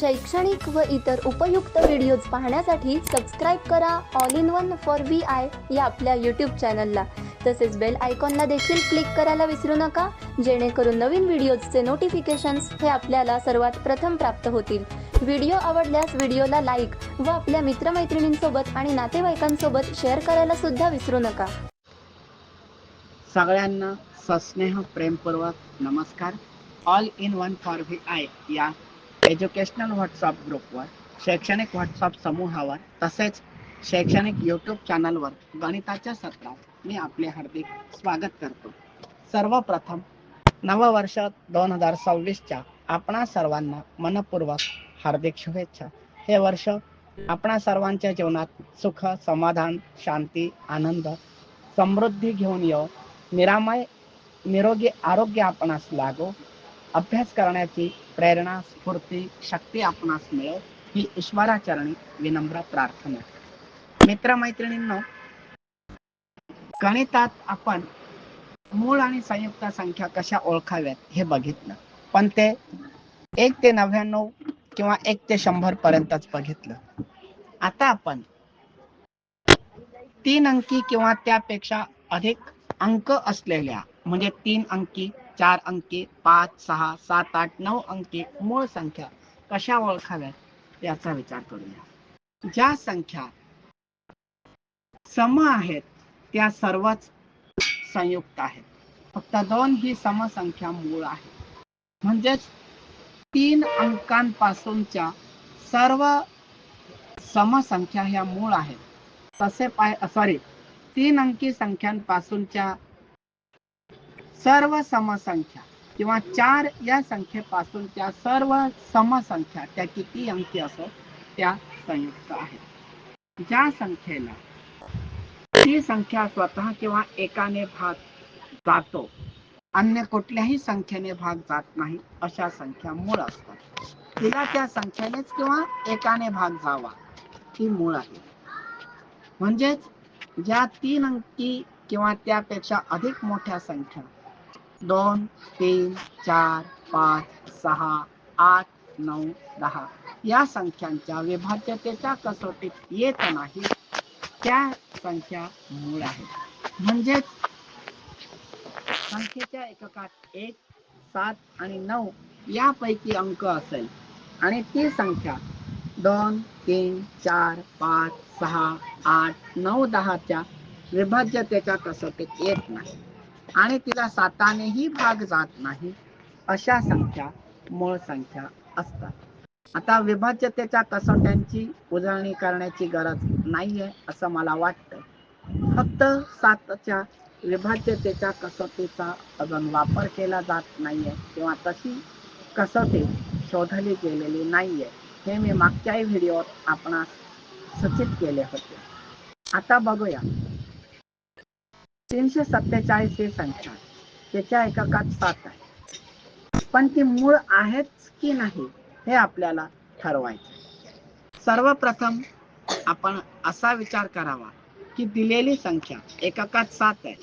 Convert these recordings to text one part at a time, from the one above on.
शैक्षणिक व इतर उपयुक्त व्हिडिओज पाहण्यासाठी सबस्क्राईब करा all in one for VI या आपल्या यूट्यूब चॅनलला. तसेच बेल आयकॉनला देखील क्लिक करायला विसरू नका, जेणेकरून नवीन व्हिडिओजचे नोटिफिकेशन्स हे आपल्याला सर्वात प्रथम प्राप्त होतील. व्हिडिओ आवडल्यास व्हिडिओला लाईक व आपल्या मित्रमैत्रिणींसोबत आणि नातेवाईकांसोबत शेअर करायला सुद्धा विसरू नका. सगळ्यांना सस्नेह प्रेमपूर्वक नमस्कार. All in one for VI या एज्युकेशनल व्हॉट्सअप ग्रुपवर, शैक्षणिक व्हॉट्सअप समूहावर तसेच शैक्षणिक यूट्यूब चॅनलवर गणिताच्या सत्रात मी आपले हार्दिक स्वागत करतो. सर्वप्रथम नववर्ष 2026च्या आपणा सर्वांना मनपूर्वक हार्दिक शुभेच्छा. हे वर्ष आपणा सर्वांच्या जीवनात सुख, समाधान, शांती, आनंद, समृद्धी घेऊन येऊ. निरामय निरोगी आरोग्य आपणास लागो. अभ्यास करण्याची प्रेरणा, स्फूर्ती, शक्ती आपणास मिळो ही ईश्वराचरणी विनम्र प्रार्थना. मित्रमैत्रिणींनो, गणितात आपण मूळ आणि संयुक्त संख्या कशा ओळखाव्यात हे बघितलं, पण ते 1 ते 99 किंवा 1 ते 100 पर्यंतच बघितलं. आता आपण 3 अंकी किंवा त्यापेक्षा अधिक अंक असलेल्या म्हणजे 3 अंकी, 4 अंकी, 5, 6, 7, 8, 9 अंकी मूळ संख्या कशा ओळखाव्यात याचा विचार करूया. ज्या संख्या सम आहेत त्या सर्वच संयुक्त आहेत. फक्त 2 ही समसंख्या मूळ आहे. म्हणजेच 3 अंकांपासूनच्या सर्व समसंख्या ह्या मूळ आहेत. तसे 3 अंकी संख्यांपासूनच्या सर्व समसंख्या किंवा 4 या संख्येपासूनच्या सर्व समसंख्या त्या किती अंकी असो त्या संयुक्त आहेत. ज्या संख्येला ती संख्या स्वतः किंवा एकाने भाग जातो, अन्य कुठल्याही संख्येने भाग जात नाही, अशा संख्या मूळ असतात. तिला त्या संख्येनेच किंवा एकाने भाग जावा ही मूळ आहे. म्हणजेच ज्या 3 अंकी किंवा त्यापेक्षा अधिक मोठ्या संख्या 2, 3, 4, 5, 6, 8, 9, 10 या संख्यांच्या विभाज्यतेच्या कसोटीत येत नाही त्या संख्या मूळ आहेत. म्हणजेच संख्येच्या एककात 1, 7 आणि 9 यापैकी अंक असेल आणि ती संख्या 2, 3, 4, 5, 6, 8, 9, 10 च्या विभाज्यतेच्या कसोटीत येत नाही आणि तिला 7नेही भाग जात नाही, अशा संख्या मूळ संख्या असतात. आता विभाज्यतेच्या कसोट्यांची उजळणी करण्याची गरज नाहीये असं मला वाटतं. फक्त 7च्या विभाज्यतेच्या कसोटीचा अजून वापर केला जात नाहीये किंवा तशी कसोटी शोधली गेलेली नाहीये, हे मी मागच्याही व्हिडिओत आपणास सूचित केले होते. आता बघूया 347 ही संख्या, त्याच्या एककात 7 आहे, पण ती मूळ आहेच की नाही हे आपल्याला ठरवायचं. सर्वप्रथम आपण असा विचार करावा की दिलेली संख्या एककात 7 आहे,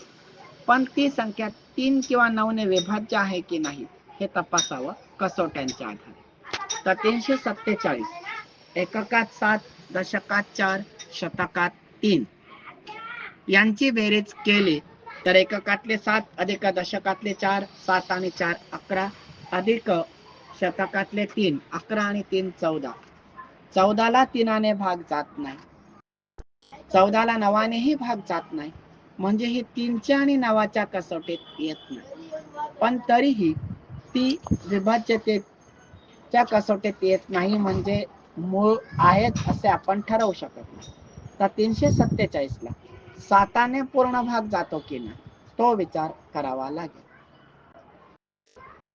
पण ती संख्या 3 किंवा 9 ने विभाज्य आहे की नाही हे तपासावं कसोट्यांच्या आधारे. तर 347 एककात 7, दशकात 4, शतकात 3 यांची बेरीज केली तर एककातले 7 अधिक दशकातले 4, 7 आणि 4 11 अधिक शतकातले 3, 11 आणि 3 14. 14ला 3ने भाग जात नाही, 14ला 9नेही भाग जात नाही, म्हणजे ही 3च्या आणि 9च्या कसोटीत येत नाही. पण तरीही ती विभाज्यतेच्या कसोटीत येत नाही, म्हणजे मूळ आहेत असे आपण ठरवू शकत नाही. तर 347ला 7ने पूर्ण भाग जातो की नाही तो विचार करावा लागेल.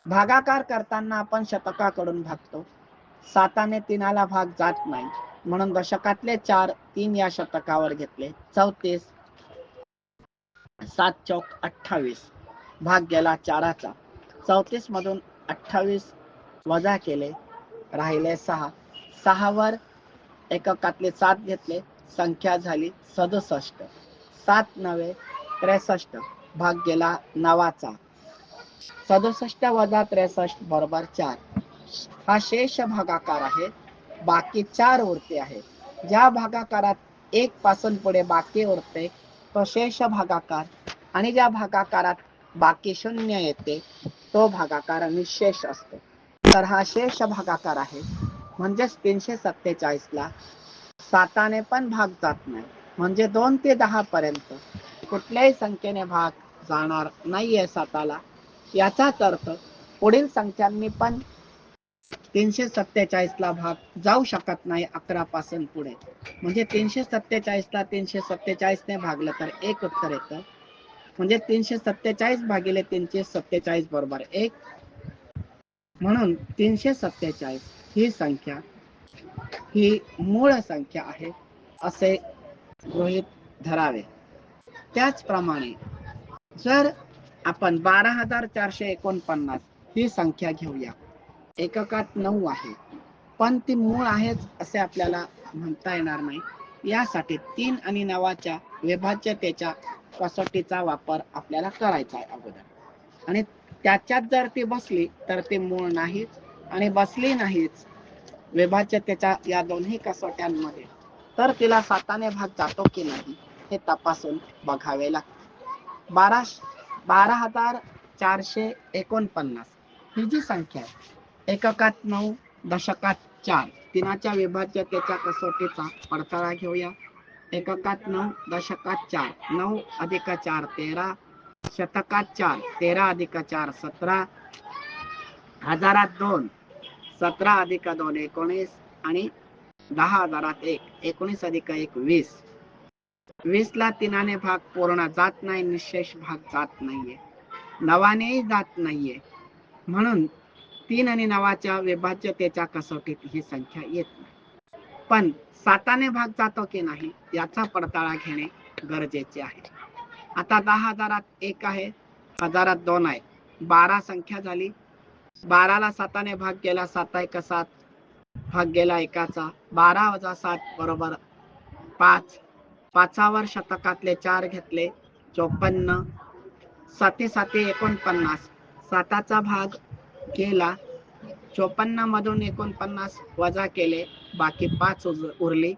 भागाकार करताना आपण शतकाकडून भागतो. 7ने 3ला भाग जात नाही, म्हणून दशकातले 4 3 या शतकावर घेतले. 34, 7 चौक 28 भाग गेला 4चा. 34 मधून 28 वजा केले, राहिले 6. 6 वर एककातले 7 घेतले, संख्या झाली 67. 7 9 63 भाग गेला 9चा. 67 वजा 63 बरोबर 4. हा शेष भागाकार आहे. बाकी 4 उरते आहे. ज्या भागाकारात 1 पासून पुढे बाकी उरते तो शेष भागाकार, आणि ज्या भागाकारात बाकी 0 येते तो भागाकार निशेष असतो. तर हा शेष भागाकार आहे. म्हणजेच 347 ला 7ने पण भाग जात नाही. म्हणजे 2 ते 10 पर्यंत कुठल्याही संख्येने भाग जाणार नाहीये 7ला. याचाच अर्थ पुढील संख्यांनी पण 347 ला भाग जाऊ शकत नाही 11 पासून पुढे. म्हणजे 347 ला 347 ने भागलं तर एक उत्तर येतं. म्हणजे 347 भागिले 347 बरोबर 1. म्हणून 347 ही संख्या ही मूळ संख्या आहे असे गृहीत धरावे. त्याचप्रमाणे जर आपण 12,449 ही संख्या घेऊया. एककात 9 आहे, पण ती मूळ आहेच असे आपल्याला म्हणता येणार नाही. यासाठी 3 आणि 9च्या विभाज्यतेच्या कसोटीचा वापर आपल्याला करायचा आहे अगोदर. आणि त्याच्यात जर ती बसली तर ती मूळ नाहीच, आणि बसली नाहीच विभाज्यतेच्या या दोन्ही कसोट्यांमध्ये, तर तिला 7ने भाग जातो की नाही हे तपासून बघावे लागते. 12,449 ही जी संख्या आहे, एककात 9, दशकात 4, तिनाच्या विभाज्यतेच्या कसोटीचा पडताळा घेऊया. एककात 9, दशकात 4, 9 अधिक 4 13, शतकात 4, 13 अधिक 4 17, हजारात 2, 17 अधिक 2 19, आणि 10,000 1, 19 अधिक 1 20. 20 ला 3ने भाग पूर्ण जात नाही, निशेष भाग जात नाहीये, 9नेही जात नाहीये. म्हणून 3 आणि 9च्या विभाज्यतेच्या कसोटीत ही संख्या येत नाही. पण 7ने भाग जातो की नाही याचा पडताळा घेणे गरजेचे आहे. आता 10,000 1 आहे, हजारात 2 आहे, 12 संख्या झाली. 12ला 7ने भाग गेला, 7 1 7, भाग गेला एकाचा. 12 वजा 7 बरोबर 5. 5वर शतकातले 4 घेतले, 54. 7 7 49, 7चा भाग गेला, 54 मधून 49 वजा केले, बाकी 5 उरली.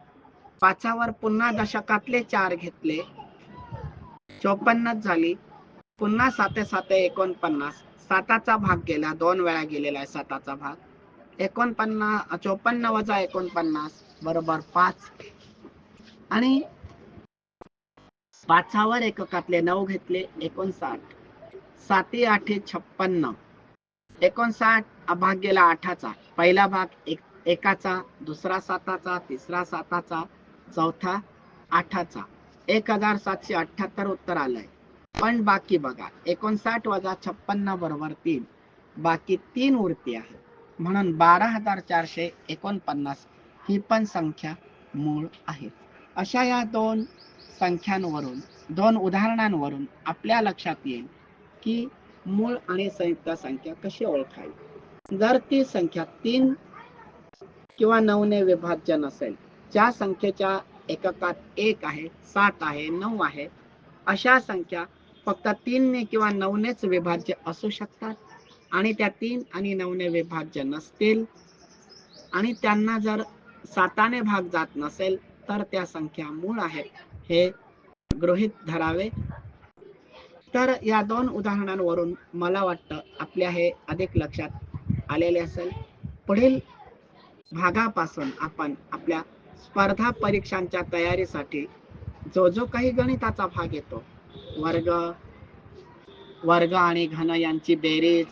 5वर पुन्हा दशकातले 4 घेतले, 54 झाली. पुन्हा 7 7 49, 7चा भाग गेला, 2 वेळा गेलेला आहे 7चा भाग. 54 वजा 49 बरोबर 5. आणि 5वर एककातले 9 घेतले, 59. 7 8 56, 59 भाग गेला 8चा. पहिला भाग एकाचा, दुसरा 7चा, तिसरा 7चा, चौथा 8चा. 1778 उत्तर आलंय. पण बाकी बघा, 59 वजा 56 बरोबर 3, बाकी 3 उरते आहे. म्हणून 12,449 ही पण संख्या मूळ आहे. अशा या 2 संख्यांवरून, 2 उदाहरणांवरून आपल्या लक्षात येईल की मूळ आणि संयुक्त संख्या कशी ओळखावी. जर ती संख्या 3 किंवा 9ने विभाज्य नसेल, ज्या संख्येच्या एककात 1 आहे, 7 आहे, 9 आहे, अशा संख्या फक्त 3ने किंवा 9नेच विभाज्य असू शकतात. आणि त्या 3 आणि 9ने विभाज्य नसतील आणि त्यांना जर 7ने भाग जात नसेल तर त्या संख्या मूळ आहेत हे गृहीत धरावे. तर या 2 उदाहरणांवरून मला वाटतं आपल्या हे अधिक लक्षात आलेले असेल. पुढील भागापासून आपण आपल्या स्पर्धा परीक्षांच्या तयारीसाठी जो जो काही गणिताचा भाग येतो, वर्ग आणि घन यांची बेरीज,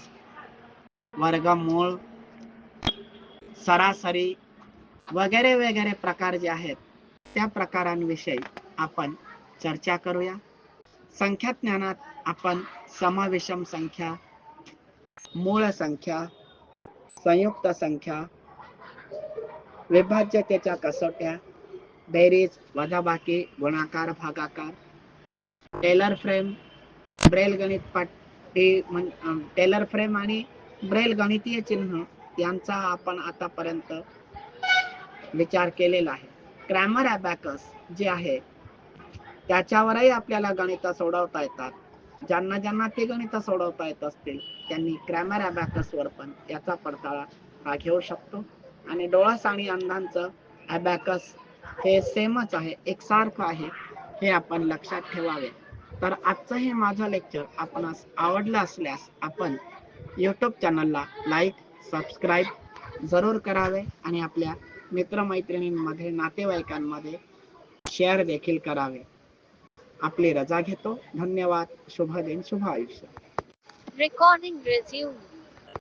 वर्गमूळ, सरासरी वगैरे वगैरे प्रकार जे आहेत त्या प्रकारांविषयी आपण चर्चा करूया. संख्या ज्ञानात आपण सम विषम संख्या, मूळ संख्या, संयुक्त संख्या, विभाज्यतेच्या कसोट्या, बेरीज, वजाबाकी, गुणाकार, भागाकार, टेलर फ्रेम, ब्रेल गणित पट्टी, टेलर फ्रेम आणि ब्रेल गणितीय चिन्ह यांचा आपण आतापर्यंत विचार केलेला आहे. क्रॅमर अबॅकस जे आहे त्याच्यावरही आपल्याला गणित सोडवता येतात. ज्यांना ते गणित सोडवता येत असतील त्यांनी क्रॅमर अबॅकस वर पण याचा पडताळा हा घेऊ शकतो. आणि डोळस आणि अंधांचं अबॅकस हे सेमच आहे, एकसारखं आहे, हे आपण लक्षात ठेवावे. तर आजचं हे माझं लेक्चर आपणास आवडलं असल्यास आपण YouTube चॅनलला लाईक, सबस्क्राईब जरूर करावे आणि आपल्या मित्रमैत्रिणींमध्ये, नातेवाईकांमध्ये शेअर देखील करावे. आपली रजा घेतो. धन्यवाद. शुभ दिन, शुभ आयुष्य. Recording resumed.